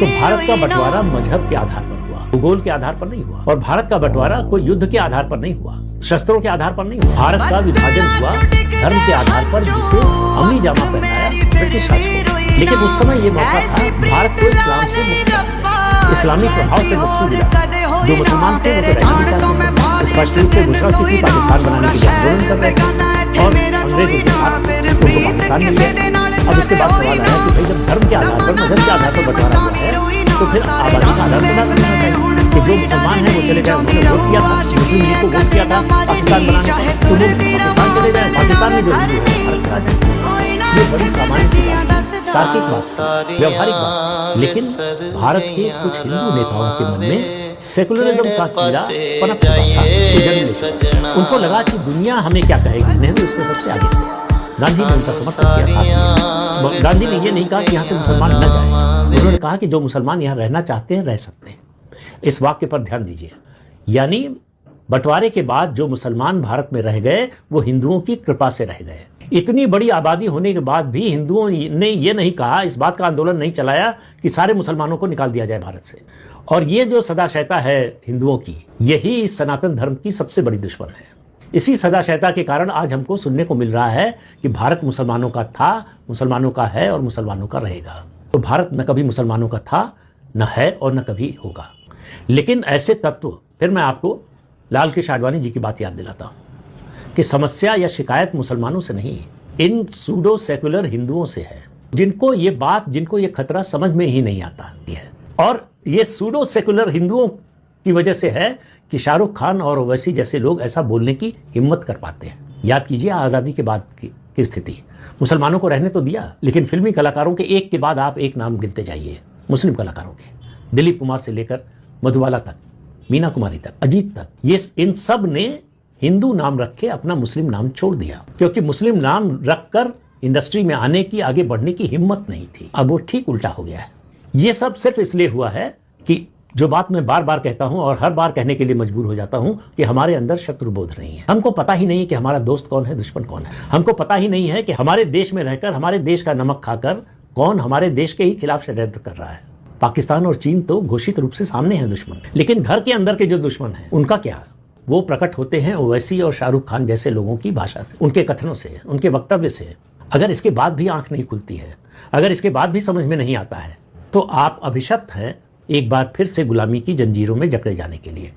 तो भारत का बंटवारा मजहब के आधार पर हुआ, भूगोल के आधार पर नहीं हुआ। और भारत का बंटवारा कोई युद्ध के आधार पर नहीं हुआ, शस्त्रों के आधार पर नहीं हुआ। भारत का विभाजन हुआ धर्म के आधार पर, जिसे अमली जामा पहनाया ब्रिटिश शासकों। लेकिन उस समय ये मौका था भारत को इस्लाम से मुक्त, इस्लामी प्रभाव से मुक्ति दिला। जो मुसलमान थे वो तो रहना चाहते थे, स्पष्ट रूप से घोषणा की थी पाकिस्तान बनाने के लिए आंदोलन कर रहे थे और अंग्रेजों के साथ उनको पाकिस्तान मिल गया। अब उसके बाद सवाल आया कि भाई जब धर्म के आधार पर, मजहब के आधार पर बंटवारा हुआ है तो फिर आबादी का आधार पैदा करना चाहिए कि जो मुसलमान है वो चले जाए। उन्होंने वोट किया था, मुस्लिम लीग को वोट किया था पाकिस्तान बनाने, तो वो पाकिस्तान चले जाए, पाकिस्तान में जो भारत आ जाए। ये बड़ी सामान्य सी बात, तार्किक बात, व्यवहारिक बात। लेकिन भारत के कुछ हिंदू नेताओं के मन में सेकुलरिज्म का कीड़ा पनप चुका था। उनको लगा कि दुनिया हमें क्या कहेगी। नेहरू इसमें सबसे आगे थे, गांधी ने उनका समर्थन किया। गांधी ने ये नहीं कहा कि यहाँ से मुसलमान न जाए, उन्होंने कहा कि जो मुसलमान यहाँ रहना चाहते हैं रह सकते हैं। इस वाक्य पर ध्यान दीजिए, यानी बंटवारे के बाद जो मुसलमान भारत में रह गए वो हिंदुओं की कृपा से रह गए। इतनी बड़ी आबादी होने के बाद भी हिंदुओं ने ये नहीं कहा, इस बात का आंदोलन नहीं चलाया कि सारे मुसलमानों को निकाल दिया जाए भारत से। और ये जो सदाशयता है हिंदुओं की, यही इस सनातन धर्म की सबसे बड़ी दुश्मन है। इसी सदाशयता के कारण आज हमको सुनने को मिल रहा है कि भारत मुसलमानों का था, मुसलमानों का है और मुसलमानों का रहेगा। तो भारत न कभी मुसलमानों का था, न है और न कभी होगा। लेकिन ऐसे तत्व, फिर मैं आपको लाल कृष्ण आडवाणी जी की बात याद दिलाता हूँ कि समस्या या शिकायत मुसलमानों से नहीं, इन सूडो सेकुलर हिंदुओं से है, जिनको ये बात, जिनको ये खतरा समझ में ही नहीं आता है। और ये सूडो सेकुलर हिंदुओं की वजह से है कि शाहरुख खान और ओवैसी जैसे लोग ऐसा बोलने की हिम्मत कर पाते हैं। याद कीजिए आज़ादी के बाद की स्थिति, मुसलमानों को रहने तो दिया, लेकिन फिल्मी कलाकारों के एक के बाद आप एक नाम गिनते जाइए मुस्लिम कलाकारों के, दिलीप कुमार से लेकर मधुबाला तक, मीना कुमारी तक, अजीत तक, ये इन सब ने हिंदू नाम रख के अपना मुस्लिम नाम छोड़ दिया, क्योंकि मुस्लिम नाम रखकर इंडस्ट्री में आने की, आगे बढ़ने की हिम्मत नहीं थी। अब वो ठीक उल्टा हो गया है। ये सब सिर्फ इसलिए हुआ है कि जो बात मैं बार बार कहता हूं और हर बार कहने के लिए मजबूर हो जाता हूं कि हमारे अंदर शत्रुबोध नहीं है। हमको पता ही नहीं है कि हमारा दोस्त कौन है, दुश्मन कौन है। हमको पता ही नहीं है कि हमारे देश में रहकर, हमारे देश का नमक खाकर कौन हमारे देश के ही खिलाफ षड्यंत्र कर रहा है। पाकिस्तान और चीन तो घोषित रूप से सामने है दुश्मन, लेकिन घर के अंदर के जो दुश्मन है उनका क्या? वो प्रकट होते हैं ओवैसी और शाहरुख खान जैसे लोगों की भाषा से, उनके कथनों से, उनके वक्तव्य से। अगर इसके बाद भी आंख नहीं खुलती है, अगर इसके बाद भी समझ में नहीं आता है, तो आप अभिशप्त हैं एक बार फिर से गुलामी की जंजीरों में जकड़े जाने के लिए।